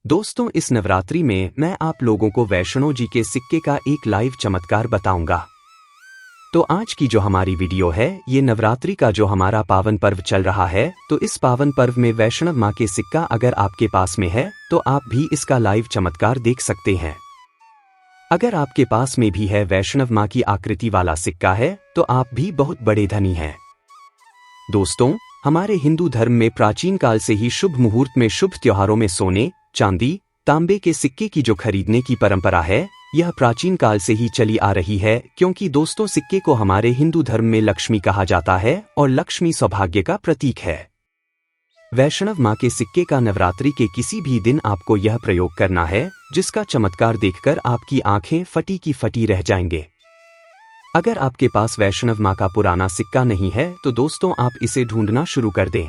दोस्तों, इस नवरात्रि में मैं आप लोगों को वैष्णो जी के सिक्के का एक लाइव चमत्कार बताऊंगा। तो आज की जो हमारी वीडियो है ये नवरात्रि का जो हमारा पावन पर्व चल रहा है, तो इस पावन पर्व में वैष्णव माँ के सिक्का अगर आपके पास में है तो आप भी इसका लाइव चमत्कार देख सकते हैं। अगर आपके पास में भी है वैष्णव माँ की आकृति वाला सिक्का है तो आप भी बहुत बड़े धनी हैं। दोस्तों, हमारे हिंदू धर्म में प्राचीन काल से ही शुभ मुहूर्त में शुभ त्योहारों में सोने, चांदी, तांबे के सिक्के की जो खरीदने की परंपरा है, यह प्राचीन काल से ही चली आ रही है। क्योंकि दोस्तों, सिक्के को हमारे हिंदू धर्म में लक्ष्मी कहा जाता है और लक्ष्मी सौभाग्य का प्रतीक है। वैष्णव माँ के सिक्के का नवरात्रि के किसी भी दिन आपको यह प्रयोग करना है, जिसका चमत्कार देखकर आपकी आंखें फटी की फटी रह जाएंगे। अगर आपके पास वैष्णव माँ का पुराना सिक्का नहीं है तो दोस्तों आप इसे ढूंढना शुरू कर दें।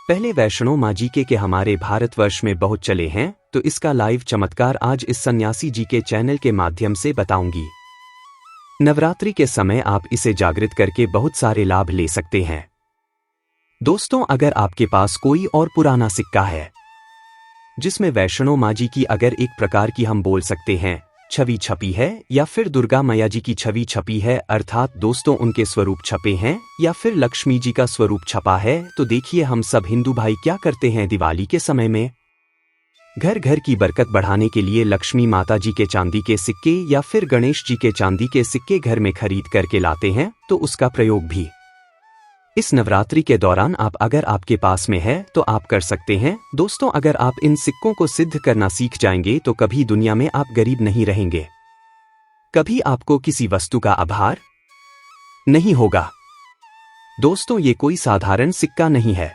पहले वैष्णो माँ जी के हमारे भारतवर्ष में बहुत चले हैं, तो इसका लाइव चमत्कार आज इस सन्यासी जी के चैनल के माध्यम से बताऊंगी। नवरात्रि के समय आप इसे जागृत करके बहुत सारे लाभ ले सकते हैं। दोस्तों, अगर आपके पास कोई और पुराना सिक्का है जिसमें वैष्णो माँ जी की अगर एक प्रकार की हम बोल सकते हैं छवि छपी है, या फिर दुर्गा मैया जी की छवि छपी है, अर्थात दोस्तों उनके स्वरूप छपे हैं, या फिर लक्ष्मी जी का स्वरूप छपा है, तो देखिए हम सब हिंदू भाई क्या करते हैं दिवाली के समय में घर घर की बरकत बढ़ाने के लिए लक्ष्मी माता जी के चांदी के सिक्के या फिर गणेश जी के चांदी के सिक्के घर में खरीद करके लाते हैं। तो उसका प्रयोग भी इस नवरात्रि के दौरान आप अगर आपके पास में है तो आप कर सकते हैं। दोस्तों, अगर आप इन सिक्कों को सिद्ध करना सीख जाएंगे तो कभी दुनिया में आप गरीब नहीं रहेंगे, कभी आपको किसी वस्तु का अभाव नहीं होगा। दोस्तों, ये कोई साधारण सिक्का नहीं है,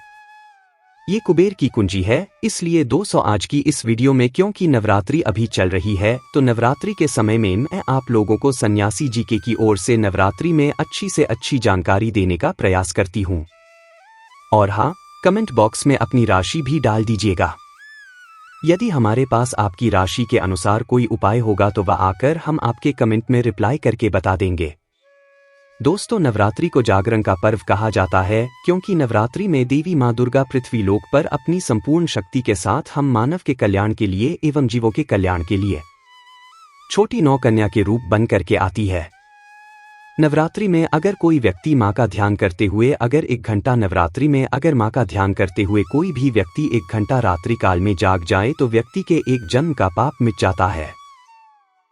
ये कुबेर की कुंजी है। इसलिए दोस्तों आज की इस वीडियो में, क्योंकि नवरात्रि अभी चल रही है, तो नवरात्रि के समय में मैं आप लोगों को सन्यासी जी की ओर से नवरात्रि में अच्छी से अच्छी जानकारी देने का प्रयास करती हूँ। और हाँ, कमेंट बॉक्स में अपनी राशि भी डाल दीजिएगा। यदि हमारे पास आपकी राशि के अनुसार कोई उपाय होगा तो वह आकर हम आपके कमेंट में रिप्लाई करके बता देंगे। दोस्तों, नवरात्रि को जागरण का पर्व कहा जाता है, क्योंकि नवरात्रि में देवी माँ दुर्गा पृथ्वी लोक पर अपनी संपूर्ण शक्ति के साथ हम मानव के कल्याण के लिए एवं जीवों के कल्याण के लिए छोटी नौ कन्या के रूप बन करके आती है। नवरात्रि में अगर कोई व्यक्ति माँ का ध्यान करते हुए अगर 1 घंटा नवरात्रि में अगर माँ का ध्यान करते हुए कोई भी व्यक्ति 1 घंटा रात्रि काल में जाग जाए तो व्यक्ति के एक जन्म का पाप मिट जाता है।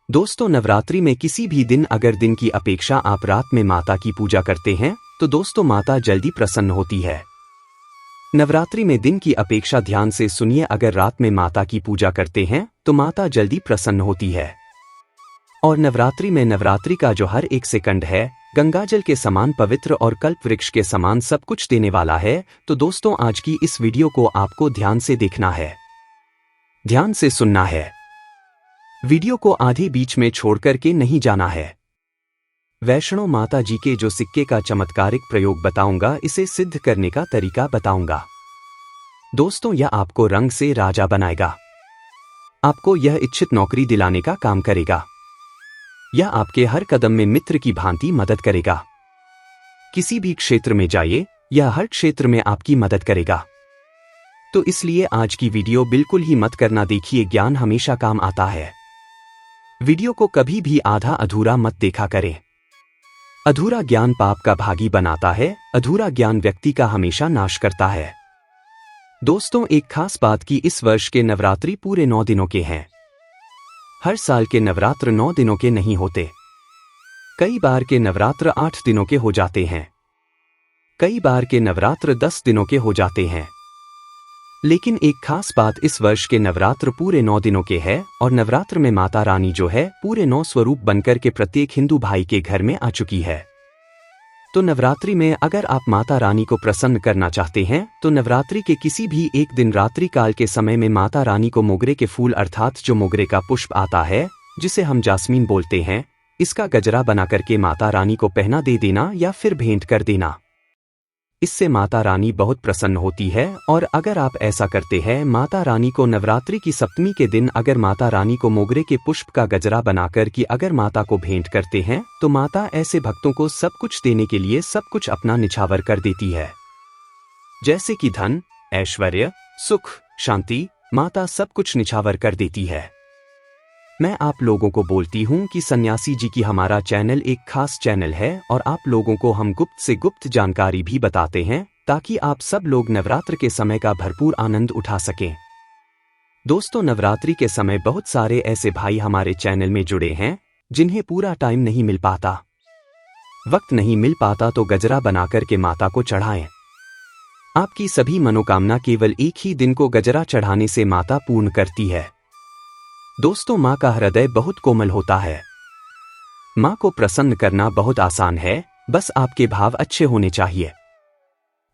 दोस्तों, नवरात्रि में किसी भी दिन अगर दिन की अपेक्षा आप रात में माता की पूजा करते हैं तो दोस्तों माता जल्दी प्रसन्न होती है। नवरात्रि में दिन की अपेक्षा ध्यान से सुनिए, अगर रात में माता की पूजा करते हैं तो माता जल्दी प्रसन्न होती है। और नवरात्रि में नवरात्रि का जो हर एक सेकंड है गंगाजल के समान पवित्र और कल्प वृक्ष के समान सब कुछ देने वाला है। तो दोस्तों आज की इस वीडियो को आपको ध्यान से देखना है, ध्यान से सुनना है, वीडियो को आधे बीच में छोड़ करके नहीं जाना है। वैष्णो माता जी के जो सिक्के का चमत्कारिक प्रयोग बताऊंगा, इसे सिद्ध करने का तरीका बताऊंगा। दोस्तों, यह आपको रंग से राजा बनाएगा, आपको यह इच्छित नौकरी दिलाने का काम करेगा, यह आपके हर कदम में मित्र की भांति मदद करेगा। किसी भी क्षेत्र में जाइए, यह हर क्षेत्र में आपकी मदद करेगा। तो इसलिए आज की वीडियो बिल्कुल ही मत करना, देखिए ज्ञान हमेशा काम आता है। वीडियो को कभी भी आधा अधूरा मत देखा करें। अधूरा ज्ञान पाप का भागी बनाता है, अधूरा ज्ञान व्यक्ति का हमेशा नाश करता है। दोस्तों, एक खास बात की इस वर्ष के नवरात्रि पूरे 9 दिनों के हैं। हर साल के नवरात्र 9 दिनों के नहीं होते। कई बार के नवरात्र 8 दिनों के हो जाते हैं, कई बार के नवरात्र 10 दिनों के हो जाते हैं। लेकिन एक खास बात, इस वर्ष के नवरात्र पूरे 9 दिनों के हैं और नवरात्र में माता रानी जो है पूरे 9 स्वरूप बनकर के प्रत्येक हिंदू भाई के घर में आ चुकी है। तो नवरात्रि में अगर आप माता रानी को प्रसन्न करना चाहते हैं तो नवरात्रि के किसी भी एक दिन रात्रि काल के समय में माता रानी को मोगरे के फूल अर्थात जो मोगरे का पुष्प आता है, जिसे हम जास्मीन बोलते हैं, इसका गजरा बना करके माता रानी को पहना दे देना या फिर भेंट कर देना। इससे माता रानी बहुत प्रसन्न होती है। और अगर आप ऐसा करते हैं, माता रानी को नवरात्रि की सप्तमी के दिन अगर माता रानी को मोगरे के पुष्प का गजरा बनाकर कि अगर माता को भेंट करते हैं तो माता ऐसे भक्तों को सब कुछ देने के लिए सब कुछ अपना निछावर कर देती है, जैसे कि धन, ऐश्वर्य, सुख, शांति, माता सब कुछ निछावर कर देती है। मैं आप लोगों को बोलती हूँ कि सन्यासी जी की हमारा चैनल एक खास चैनल है और आप लोगों को हम गुप्त से गुप्त जानकारी भी बताते हैं ताकि आप सब लोग नवरात्र के समय का भरपूर आनंद उठा सकें। दोस्तों, नवरात्रि के समय बहुत सारे ऐसे भाई हमारे चैनल में जुड़े हैं जिन्हें पूरा टाइम नहीं मिल पाता, वक्त नहीं मिल पाता तो गजरा बनाकर के माता को चढ़ाएं। आपकी सभी मनोकामना केवल एक ही दिन को गजरा चढ़ाने से माता पूर्ण करती है। दोस्तों, माँ का हृदय बहुत कोमल होता है। माँ को प्रसन्न करना बहुत आसान है, बस आपके भाव अच्छे होने चाहिए।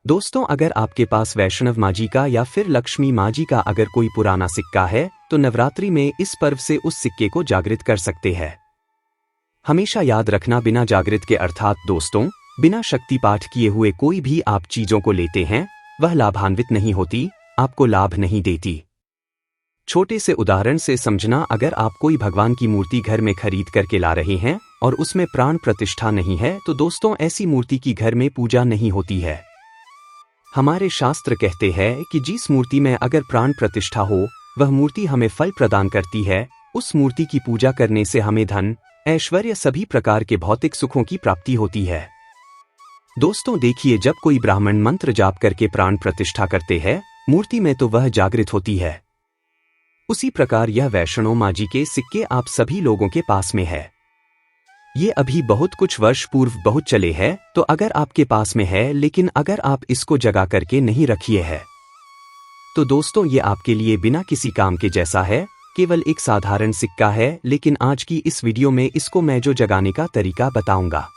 दोस्तों, अगर आपके पास वैष्णव माँ जी का या फिर लक्ष्मी माँ जी का अगर कोई पुराना सिक्का है तो नवरात्रि में इस पर्व से उस सिक्के को जागृत कर सकते हैं। हमेशा याद रखना, बिना जागृत के अर्थात दोस्तों बिना शक्ति पाठ किए हुए कोई भी आप चीजों को लेते हैं वह लाभान्वित नहीं होती, आपको लाभ नहीं देती। छोटे से उदाहरण से समझना, अगर आप कोई भगवान की मूर्ति घर में खरीद करके ला रहे हैं और उसमें प्राण प्रतिष्ठा नहीं है तो दोस्तों ऐसी मूर्ति की घर में पूजा नहीं होती है। हमारे शास्त्र कहते हैं कि जिस मूर्ति में अगर प्राण प्रतिष्ठा हो वह मूर्ति हमें फल प्रदान करती है। उस मूर्ति की पूजा करने से हमें धन, ऐश्वर्य, सभी प्रकार के भौतिक सुखों की प्राप्ति होती है। दोस्तों देखिए, जब कोई ब्राह्मण मंत्र जाप करके प्राण प्रतिष्ठा करते हैं मूर्ति में तो वह जागृत होती है। उसी प्रकार यह वैष्णो माँ जी के सिक्के आप सभी लोगों के पास में है। ये अभी बहुत कुछ वर्ष पूर्व बहुत चले हैं, तो अगर आपके पास में है लेकिन अगर आप इसको जगा करके नहीं रखिए है तो दोस्तों ये आपके लिए बिना किसी काम के जैसा है, केवल एक साधारण सिक्का है। लेकिन आज की इस वीडियो में इसको मैं जो जगाने का तरीका बताऊंगा,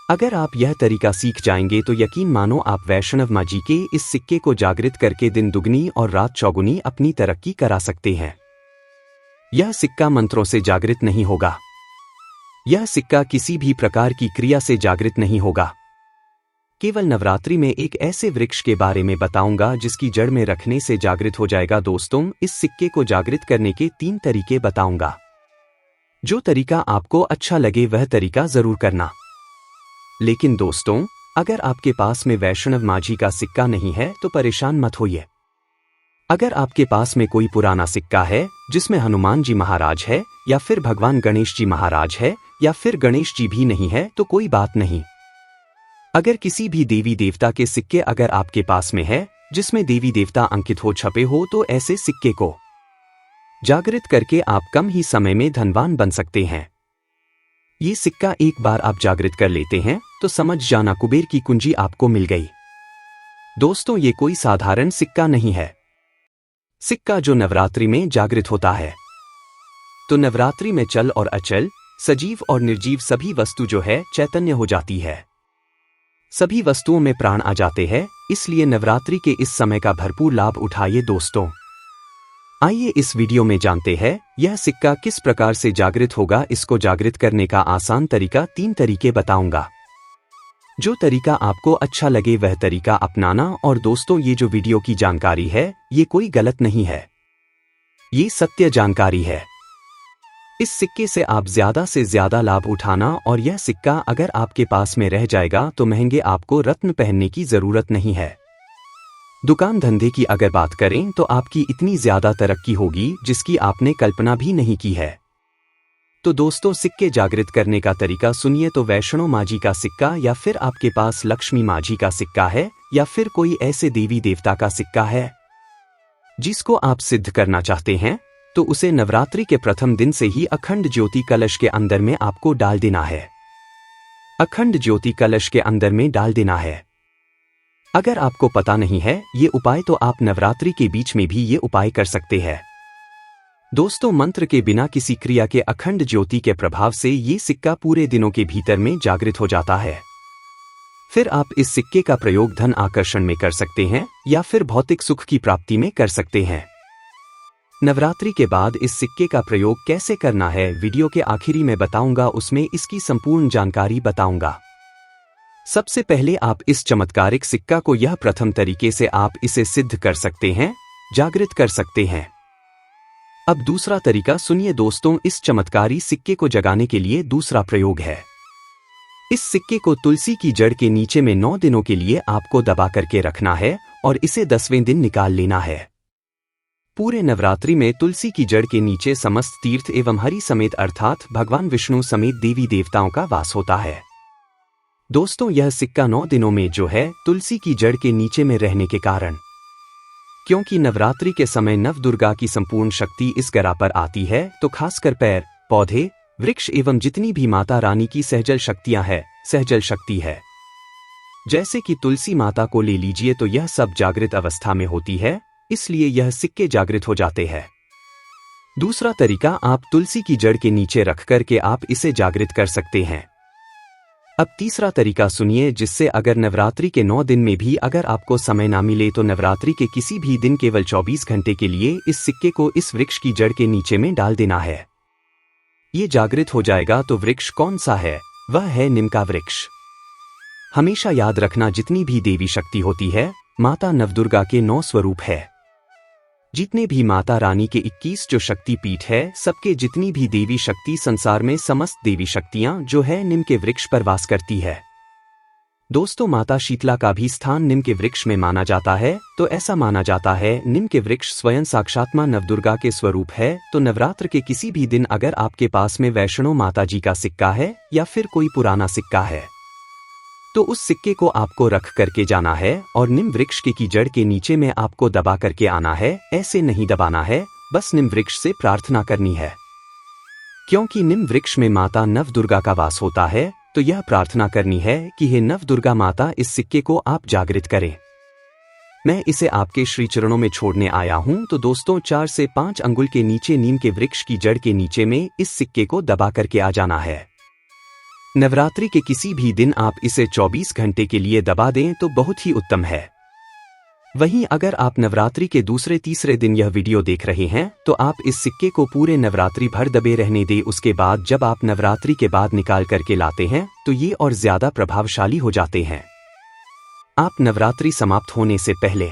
अगर आप यह तरीका सीख जाएंगे तो यकीन मानो आप वैष्णव माँ जी के इस सिक्के को जागृत करके दिन दुगनी और रात चौगुनी अपनी तरक्की करा सकते हैं। यह सिक्का मंत्रों से जागृत नहीं होगा, यह सिक्का किसी भी प्रकार की क्रिया से जागृत नहीं होगा। केवल नवरात्रि में एक ऐसे वृक्ष के बारे में बताऊंगा जिसकी जड़ में रखने से जागृत हो जाएगा। दोस्तों, इस सिक्के को जागृत करने के 3 तरीके बताऊंगा। जो तरीका आपको अच्छा लगे वह तरीका जरूर करना। लेकिन दोस्तों, अगर आपके पास में वैष्णव माँ जी का सिक्का नहीं है तो परेशान मत होइए। अगर आपके पास में कोई पुराना सिक्का है जिसमें हनुमान जी महाराज है या फिर भगवान गणेश जी महाराज है या फिर गणेश जी भी नहीं है तो कोई बात नहीं। अगर किसी भी देवी देवता के सिक्के अगर आपके पास में है जिसमें देवी देवता अंकित हो, छपे हो, तो ऐसे सिक्के को जागृत करके आप कम ही समय में धनवान बन सकते हैं। ये सिक्का एक बार आप जागृत कर लेते हैं तो समझ जाना कुबेर की कुंजी आपको मिल गई। दोस्तों, ये कोई साधारण सिक्का नहीं है। सिक्का जो नवरात्रि में जागृत होता है तो नवरात्रि में चल और अचल, सजीव और निर्जीव सभी वस्तु जो है चैतन्य हो जाती है। सभी वस्तुओं में प्राण आ जाते हैं, इसलिए नवरात्रि के इस समय का भरपूर लाभ उठाइए। दोस्तों, आइए इस वीडियो में जानते हैं यह सिक्का किस प्रकार से जागृत होगा। इसको जागृत करने का आसान तरीका 3 तरीके बताऊंगा। जो तरीका आपको अच्छा लगे वह तरीका अपनाना। और दोस्तों, ये जो वीडियो की जानकारी है ये कोई गलत नहीं है, ये सत्य जानकारी है। इस सिक्के से आप ज्यादा से ज्यादा लाभ उठाना। और यह सिक्का अगर आपके पास में रह जाएगा तो महंगे आपको रत्न पहनने की जरूरत नहीं है। दुकान धंधे की अगर बात करें तो आपकी इतनी ज्यादा तरक्की होगी जिसकी आपने कल्पना भी नहीं की है। तो दोस्तों, सिक्के जागृत करने का तरीका सुनिए। तो वैष्णो माँ जी का सिक्का या फिर आपके पास लक्ष्मी माँ जी का सिक्का है या फिर कोई ऐसे देवी देवता का सिक्का है जिसको आप सिद्ध करना चाहते हैं तो उसे नवरात्रि के प्रथम दिन से ही अखंड ज्योति कलश के अंदर में आपको डाल देना है। अखंड ज्योति कलश के अंदर में डाल देना है। अगर आपको पता नहीं है ये उपाय तो आप नवरात्रि के बीच में भी ये उपाय कर सकते हैं। दोस्तों, मंत्र के बिना किसी क्रिया के अखंड ज्योति के प्रभाव से ये सिक्का पूरे दिनों के भीतर में जागृत हो जाता है। फिर आप इस सिक्के का प्रयोग धन आकर्षण में कर सकते हैं या फिर भौतिक सुख की प्राप्ति में कर सकते हैं। नवरात्रि के बाद इस सिक्के का प्रयोग कैसे करना है वीडियो के आखिरी में बताऊंगा, उसमें इसकी संपूर्ण जानकारी बताऊंगा। सबसे पहले आप इस चमत्कारिक सिक्का को यह प्रथम तरीके से आप इसे सिद्ध कर सकते हैं, जागृत कर सकते हैं। अब दूसरा तरीका सुनिए दोस्तों। इस चमत्कारी सिक्के को जगाने के लिए दूसरा प्रयोग है। इस सिक्के को तुलसी की जड़ के नीचे में 9 दिनों के लिए आपको दबा करके रखना है और इसे 10वें दिन निकाल लेना है। पूरे नवरात्रि में तुलसी की जड़ के नीचे समस्त तीर्थ एवं हरि समेत अर्थात भगवान विष्णु समेत देवी देवताओं का वास होता है। दोस्तों, यह सिक्का 9 दिनों में जो है तुलसी की जड़ के नीचे में रहने के कारण, क्योंकि नवरात्रि के समय नवदुर्गा की संपूर्ण शक्ति इस गरा पर आती है, तो खासकर पैर, पौधे, वृक्ष एवं जितनी भी माता रानी की सहजल शक्तियां है, सहजल शक्ति है, जैसे कि तुलसी माता को ले लीजिए, तो यह सब जागृत अवस्था में होती है, इसलिए यह सिक्के जागृत हो जाते हैं। दूसरा तरीका, आप तुलसी की जड़ के नीचे रख कर के आप इसे जागृत कर सकते हैं। अब तीसरा तरीका सुनिए, जिससे अगर नवरात्रि के 9 दिन में भी अगर आपको समय ना मिले तो नवरात्रि के किसी भी दिन केवल 24 घंटे के लिए इस सिक्के को इस वृक्ष की जड़ के नीचे में डाल देना है। ये जागृत हो जाएगा। तो वृक्ष कौन सा है? वह है नीम का वृक्ष। हमेशा याद रखना, जितनी भी देवी शक्ति होती है, माता नवदुर्गा के 9 स्वरूप है। जितने भी माता रानी के 21 जो शक्ति पीठ है, सबके जितनी भी देवी शक्ति संसार में समस्त देवी शक्तियां जो है नीम के वृक्ष पर वास करती है। दोस्तों, माता शीतला का भी स्थान नीम के वृक्ष में माना जाता है। तो ऐसा माना जाता है नीम के वृक्ष स्वयं साक्षात मां नवदुर्गा के स्वरूप है। तो नवरात्र के किसी भी दिन अगर आपके पास में वैष्णो माता जी का सिक्का है या फिर कोई पुराना सिक्का है, तो उस सिक्के को आपको रख करके जाना है और नीम वृक्ष की जड़ के नीचे में आपको दबा करके आना है। ऐसे नहीं दबाना है, बस नीम वृक्ष से प्रार्थना करनी है। क्योंकि नीम वृक्ष में माता नवदुर्गा का वास होता है, तो यह प्रार्थना करनी है कि हे नवदुर्गा माता, इस सिक्के को आप जागृत करें। मैं इसे आपके श्री चरणों में छोड़ने आया हूं। तो दोस्तों, 4 से 5 अंगुल के नीचे नीम के वृक्ष की जड़ के नीचे में इस सिक्के को दबा करके आ जाना है। नवरात्रि के किसी भी दिन आप इसे 24 घंटे के लिए दबा दें तो बहुत ही उत्तम है। वहीं अगर आप नवरात्रि के दूसरे तीसरे दिन यह वीडियो देख रहे हैं, तो आप इस सिक्के को पूरे नवरात्रि भर दबे रहने दें। उसके बाद जब आप नवरात्रि के बाद निकाल करके लाते हैं, तो ये और ज्यादा प्रभावशाली हो जाते हैं। आप नवरात्रि समाप्त होने से पहले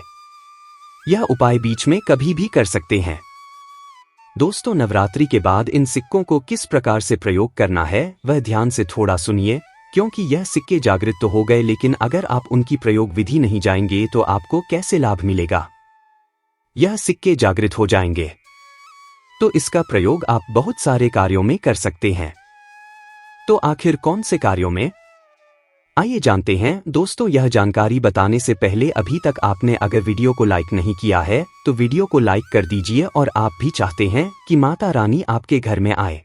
यह उपाय बीच में कभी भी कर सकते हैं। दोस्तों, नवरात्रि के बाद इन सिक्कों को किस प्रकार से प्रयोग करना है, वह ध्यान से थोड़ा सुनिए, क्योंकि यह सिक्के जागृत तो हो गए, लेकिन अगर आप उनकी प्रयोग विधि नहीं जाएंगे तो आपको कैसे लाभ मिलेगा? यह सिक्के जागृत हो जाएंगे तो इसका प्रयोग आप बहुत सारे कार्यों में कर सकते हैं। तो आखिर कौन से कार्यों में, आइए जानते हैं। दोस्तों, यह जानकारी बताने से पहले अभी तक आपने अगर वीडियो को लाइक नहीं किया है, तो वीडियो को लाइक कर दीजिए। और आप भी चाहते हैं कि माता रानी आपके घर में आए,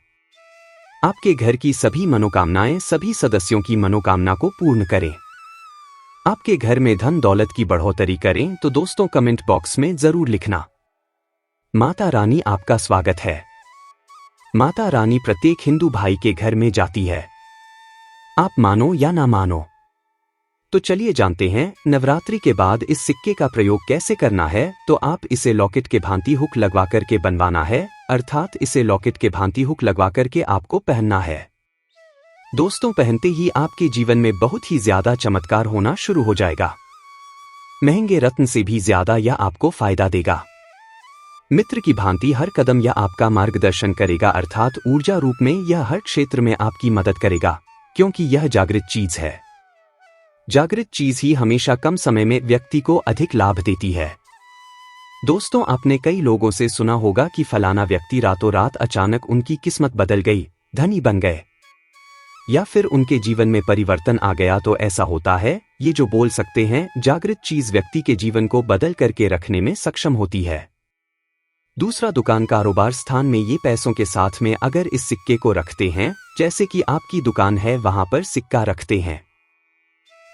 आपके घर की सभी मनोकामनाएं, सभी सदस्यों की मनोकामना को पूर्ण करें, आपके घर में धन दौलत की बढ़ोतरी करें, तो दोस्तों कमेंट बॉक्स में जरूर लिखना, माता रानी आपका स्वागत है। माता रानी प्रत्येक हिंदू भाई के घर में जाती है, आप मानो या ना मानो। तो चलिए जानते हैं नवरात्रि के बाद इस सिक्के का प्रयोग कैसे करना है। तो आप इसे लॉकेट के भांति हुक लगवा करके बनवाना है, अर्थात इसे लॉकेट के भांति हुक लगवा करके आपको पहनना है। दोस्तों, पहनते ही आपके जीवन में बहुत ही ज्यादा चमत्कार होना शुरू हो जाएगा। महंगे रत्न से भी ज्यादा यह आपको फायदा देगा। मित्र की भांति हर कदम यह आपका मार्गदर्शन करेगा, अर्थात ऊर्जा रूप में यह हर क्षेत्र में आपकी मदद करेगा, क्योंकि यह जागृत चीज है। जागृत चीज ही हमेशा कम समय में व्यक्ति को अधिक लाभ देती है। दोस्तों, आपने कई लोगों से सुना होगा कि फलाना व्यक्ति रातों रात अचानक उनकी किस्मत बदल गई, धनी बन गए, या फिर उनके जीवन में परिवर्तन आ गया। तो ऐसा होता है, ये जो बोल सकते हैं, जागृत चीज व्यक्ति के जीवन को बदल करके रखने में सक्षम होती है। दूसरा, दुकान कारोबार स्थान में ये पैसों के साथ में अगर इस सिक्के को रखते हैं, जैसे कि आपकी दुकान है वहां पर सिक्का रखते हैं,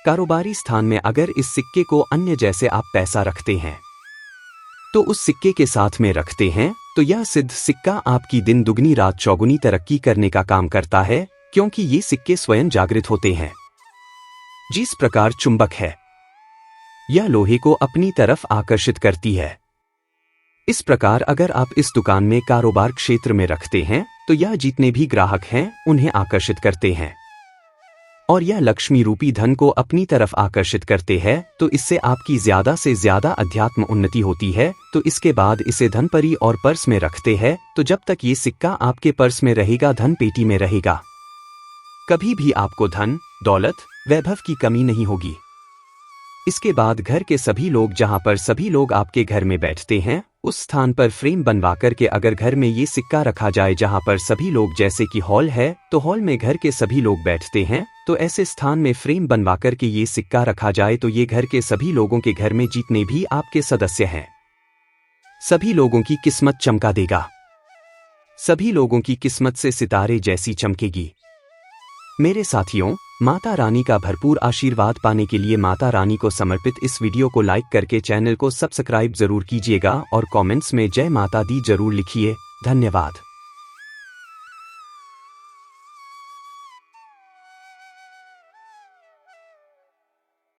कारोबारी स्थान में अगर इस सिक्के को अन्य जैसे आप पैसा रखते हैं, तो उस सिक्के के साथ में रखते हैं, तो यह सिद्ध सिक्का आपकी दिन दुगनी रात चौगुनी तरक्की करने का काम करता है, क्योंकि ये सिक्के स्वयं जागृत होते हैं। जिस प्रकार चुंबक है, यह लोहे को अपनी तरफ आकर्षित करती है, इस प्रकार अगर आप इस दुकान में कारोबार क्षेत्र में रखते हैं, तो यह जितने भी ग्राहक हैं उन्हें आकर्षित करते हैं, और यह लक्ष्मी रूपी धन को अपनी तरफ आकर्षित करते हैं। तो इससे आपकी ज्यादा से ज्यादा अध्यात्म उन्नति होती है। तो इसके बाद इसे धनपरी और पर्स में रखते हैं। तो जब तक ये सिक्का आपके पर्स में रहेगा, धन पेटी में रहेगा, कभी भी आपको धन दौलत वैभव की कमी नहीं होगी। इसके बाद घर के सभी लोग जहां पर सभी लोग आपके घर में बैठते हैं उस स्थान पर फ्रेम बनवा कर के अगर घर में ये सिक्का रखा जाए जहां पर सभी लोग, जैसे कि हॉल है तो हॉल में घर के सभी लोग बैठते हैं, तो ऐसे स्थान में फ्रेम बनवा कर के ये सिक्का रखा जाए तो ये घर के सभी लोगों के घर में जितने भी आपके सदस्य हैं सभी लोगों की किस्मत चमका देगा। सभी लोगों की किस्मत से सितारे जैसी चमकेगी। मेरे साथियों, माता रानी का भरपूर आशीर्वाद पाने के लिए माता रानी को समर्पित इस वीडियो को लाइक करके चैनल को सब्सक्राइब जरूर कीजिएगा और कमेंट्स में जय माता दी जरूर लिखिए। धन्यवाद।